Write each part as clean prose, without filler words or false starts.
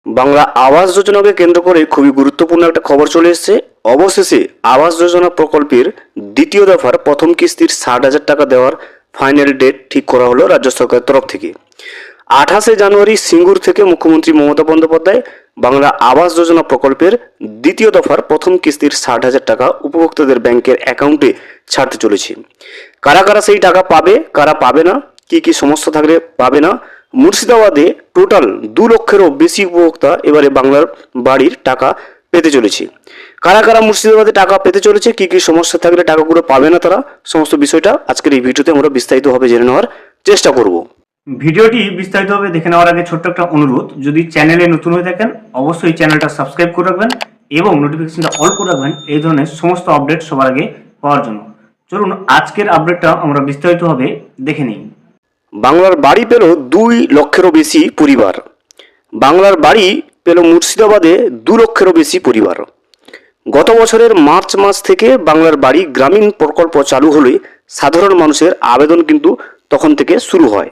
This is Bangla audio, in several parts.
বাংলা আবাস যোজনাকে কেন্দ্র করে খুবই গুরুত্বপূর্ণ একটা খবর চলে এসেছে। অবশেষে আবাস যোজনা প্রকল্পের দ্বিতীয় দফার প্রথম কিস্তির 60,000 টাকা দেওয়ার ফাইনাল ডেট ঠিক করা হলো রাজ্য সরকারের তরফ থেকে। 28শে জানুয়ারি সিঙ্গুর থেকে মুখ্যমন্ত্রী মমতা বন্দ্যোপাধ্যায় বাংলা আবাস যোজনা প্রকল্পের দ্বিতীয় দফার প্রথম কিস্তির 60,000 টাকা উপভোক্তাদের ব্যাংকের অ্যাকাউন্টে ছাড়তে চলেছে। কারা কারা সেই টাকা পাবে, কারা পাবে না, কি কি সমস্যা থাকলে পাবে না। মুর্শিদাবাদে টোটাল 2 লক্ষেরও বেশি উপভোক্তা এবারে বাংলার বাড়ির টাকা পেতে চলেছে। কারা কারা মুর্শিদাবাদে টাকা পেতে চলেছে, কি কি সমস্যা থাকলে টাকাগুলো পাবে না তারা, সমস্ত বিষয়টা আজকের এই ভিডিওতে আমরা বিস্তারিতভাবে জেনে নেওয়ার চেষ্টা করব। ভিডিওটি বিস্তারিতভাবে দেখে নেওয়ার আগে ছোট্ট একটা অনুরোধ, যদি চ্যানেলে নতুন হয়ে থাকেন অবশ্যই চ্যানেলটা সাবস্ক্রাইব করে রাখবেন এবং নোটিফিকেশনটা অল করে রাখবেন এই ধরনের সমস্ত আপডেট সবার আগে পাওয়ার জন্য। চলুন আজকের আপডেটটা আমরা বিস্তারিতভাবে দেখে নিই। বাংলার বাড়ি পেল 2 লক্ষেরও বেশি পরিবার। বাংলার বাড়ি পেল মুর্শিদাবাদে 2 লক্ষেরও বেশি পরিবার। গত বছরের মার্চ মাস থেকে বাংলার বাড়ি গ্রামীণ প্রকল্প চালু হলে সাধারণ মানুষের আবেদন কিন্তু তখন থেকে শুরু হয়।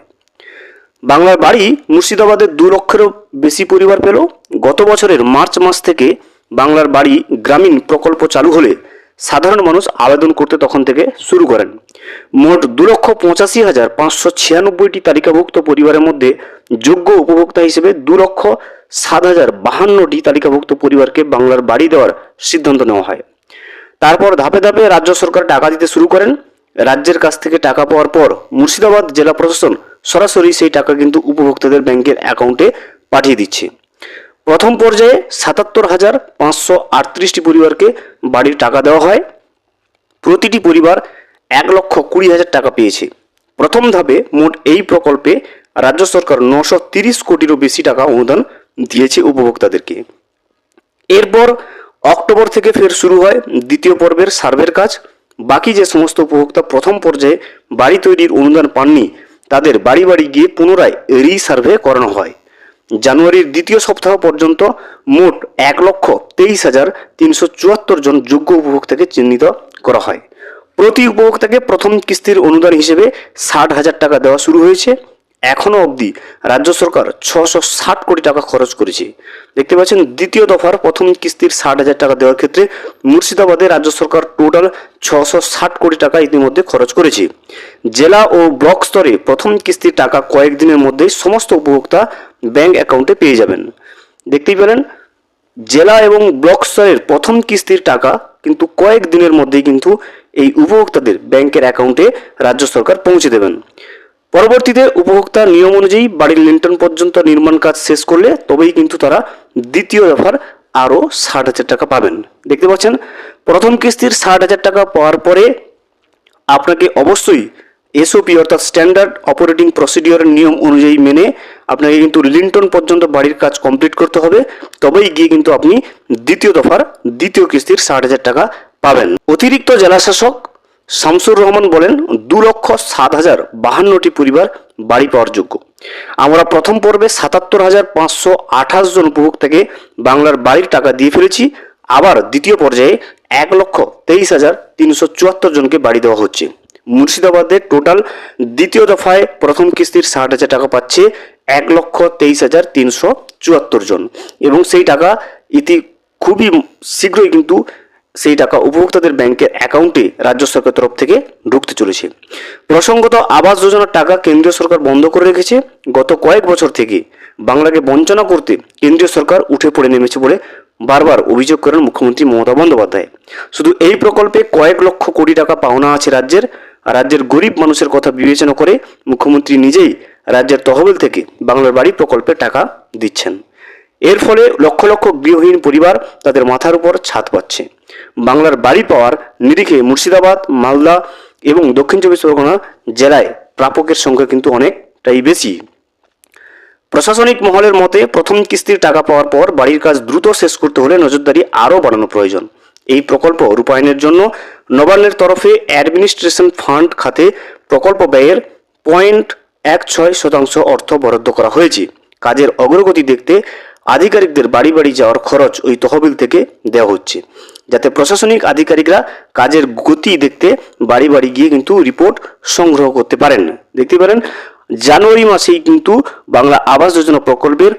বাংলার বাড়ি মুর্শিদাবাদের 2 লক্ষেরও বেশি পরিবার পেল। গত বছরের মার্চ মাস থেকে বাংলার বাড়ি গ্রামীণ প্রকল্প চালু হলে সাধারণ মানুষ আবেদন করতে তখন থেকে শুরু করেন। মোট 2,85,596টি তালিকাভুক্ত পরিবারের মধ্যে যোগ্য উপভোক্তা হিসেবে 2,07,052টি তালিকাভুক্ত পরিবারকে বাংলার বাড়ি দেওয়ার সিদ্ধান্ত নেওয়া হয়। তারপর ধাপে ধাপে রাজ্য সরকার টাকা দিতে শুরু করেন। রাজ্যের কাছ থেকে টাকা পাওয়ার পর মুর্শিদাবাদ জেলা প্রশাসন সরাসরি সেই টাকা কিন্তু উপভোক্তাদের ব্যাংকের অ্যাকাউন্টে পাঠিয়ে দিচ্ছে। প্রথম পর্যায়ে 77,538টি পরিবারকে বাড়ির টাকা দেওয়া হয়। প্রতিটি পরিবার 1,20,000 টাকা পেয়েছে। প্রথম ধাপে মোট এই প্রকল্পে রাজ্য সরকার 930 কোটিরও বেশি টাকা অনুদান দিয়েছে উপভোক্তাদেরকে। এরপর অক্টোবর থেকে ফের শুরু হয় দ্বিতীয় পর্বের সার্ভের কাজ। বাকি যে সমস্ত উপভোক্তা প্রথম পর্যায়ে বাড়ি তৈরির অনুদান পাননি তাদের বাড়ি বাড়ি গিয়ে পুনরায় রিসার্ভে করানো হয়। জানুয়ারির দ্বিতীয় সপ্তাহ পর্যন্ত মোট 1,23,374 জন যোগ্য উপভোক্তাকে চিহ্নিত করা হয়। প্রতি উপভোক্তাকে প্রথম কিস্তির অনুদান হিসেবে 60,000 টাকা দেওয়া শুরু হয়েছে। এখনও অবধি রাজ্য সরকার 660 কোটি টাকা খরচ করেছে। দেখতে পাচ্ছেন দ্বিতীয় দফার প্রথম কিস্তির 60,000 টাকা দেওয়ার ক্ষেত্রে মুর্শিদাবাদে রাজ্য সরকার টোটাল 660 কোটি টাকা ইতিমধ্যে খরচ করেছে। জেলা ও ব্লক স্তরে প্রথম কিস্তির টাকা কয়েকদিনের মধ্যেই সমস্ত উপভোক্তা ব্যাংক অ্যাকাউন্টে পেয়ে যাবেন। দেখতেই পেলেন জেলা এবং ব্লক স্তরের প্রথম কিস্তির টাকা কিন্তু কয়েকদিনের মধ্যেই কিন্তু এই উপভোক্তাদের ব্যাংকের অ্যাকাউন্টে রাজ্য সরকার পৌঁছে দেবেন। পরবর্তীতে উপভোক্তার নিয়ম অনুযায়ী বাড়ির লিন্টন পর্যন্ত নির্মাণ কাজ শেষ করলে তবেই কিন্তু তারা দ্বিতীয় দফার আরও 60,000 টাকা পাবেন। দেখতে পাচ্ছেন প্রথম কিস্তির 60,000 টাকা পাওয়ার পরে আপনাকে অবশ্যই এসওপি অর্থাৎ স্ট্যান্ডার্ড অপারেটিং প্রসিডিওরের নিয়ম অনুযায়ী মেনে আপনাকে কিন্তু লিন্টন পর্যন্ত বাড়ির কাজ কমপ্লিট করতে হবে। তবেই গিয়ে কিন্তু আপনি দ্বিতীয় দফার দ্বিতীয় কিস্তির 60,000 টাকা পাবেন। অতিরিক্ত জেলাশাসক শামসুর রহমান বলেন 2,07,052টি পরিবার বাড়ি পাওয়ার যোগ্য। আমরা প্রথম পর্বে 77,528 জন উপভোক্তাকে বাংলার বাড়ির টাকা দিয়ে ফেলেছি। আবার দ্বিতীয় পর্যায়ে 1,23,374 জনকে বাড়ি দেওয়া হচ্ছে। মুর্শিদাবাদের টোটাল দ্বিতীয় দফায় প্রথম কিস্তির 60,000 টাকা পাচ্ছে 1,23,374 জন এবং সেই টাকা খুবই শীঘ্রই কিন্তু সেই টাকা উপভোক্তাদের ব্যাংকের অ্যাকাউন্টে রাজ্য সরকারের তরফ থেকে ঢুকতে চলেছে। প্রসঙ্গত আবাস যোজনার টাকা কেন্দ্রীয় সরকার বন্ধ করে রেখেছে। গত কয়েক বছর থেকে বাংলাকে বঞ্চনা করতে কেন্দ্রীয় সরকার উঠে পড়ে নেমেছে বলে বারবার অভিযোগ করেন মুখ্যমন্ত্রী মমতা বন্দ্যোপাধ্যায়। শুধু এই প্রকল্পে কয়েক লক্ষ কোটি টাকা পাওনা আছে রাজ্যের গরিব মানুষের কথা বিবেচনা করে মুখ্যমন্ত্রী নিজেই রাজ্যের তহবিল থেকে বাংলার বাড়ি প্রকল্পে টাকা দিচ্ছেন। এর ফলে লক্ষ লক্ষ গৃহহীন পরিবার তাদের মাথার উপর ছাদ পাচ্ছে। বাংলার বাড়ি পাওয়ার নিরিখে মুর্শিদাবাদ, মালদা এবং দক্ষিণ চব্বিশ পরগনা জেলায় প্রাপকের সংখ্যা কিন্তু অনেকটাই বেশি। প্রশাসনিক মহলের মতে প্রথম কিস্তির টাকা পাওয়ার পর বাড়ির কাজ দ্রুত শেষ করতে হলে নজরদারি আরও বাড়ানো প্রয়োজন। এই প্রকল্প রূপায়ণের জন্য নবান্নের তরফে অ্যাডমিনিস্ট্রেশন ফান্ড খাতে প্রকল্প ব্যয়ের 0.16% অর্থ বরাদ্দ করা হয়েছে। কাজের অগ্রগতি দেখতে আধিকারিকদের বাড়ি বাড়ি যাওয়ার খরচ ওই তহবিল থেকে দেওয়া হচ্ছে, যাতে প্রশাসনিক আধিকারিকরা কাজের গতি দেখতে বাড়ি বাড়ি গিয়ে কিন্তু রিপোর্ট সংগ্রহ করতে পারেন। দেখতে পারেন জানুয়ারি মাসেই কিন্তু বাংলা আবাস যোজনা প্রকল্পের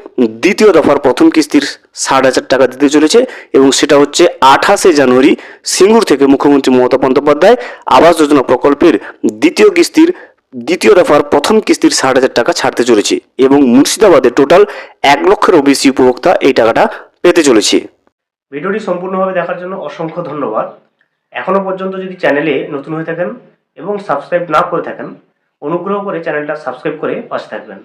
দ্বিতীয় দফার প্রথম কিস্তির 60,000 টাকা দিতে চলেছে এবং সেটা হচ্ছে 28শে জানুয়ারি সিঙ্গুর থেকে মুখ্যমন্ত্রী মমতা বন্দ্যোপাধ্যায় আবাস যোজনা প্রকল্পের দ্বিতীয় দফার প্রথম কিস্তির 60,000 টাকা ছাড়তে চলেছে এবং মুর্শিদাবাদে টোটাল 1 লক্ষেরও বেশি উপভোক্তা এই টাকাটা পেতে চলেছে। ভিডিওটি সম্পূর্ণভাবে দেখার জন্য অসংখ্য ধন্যবাদ। এখনো পর্যন্ত যদি চ্যানেলে নতুন হয়ে থাকেন এবং সাবস্ক্রাইব না করে থাকেন, অনুগ্রহ করে চ্যানেলটা সাবস্ক্রাইব করে পাশে থাকবেন।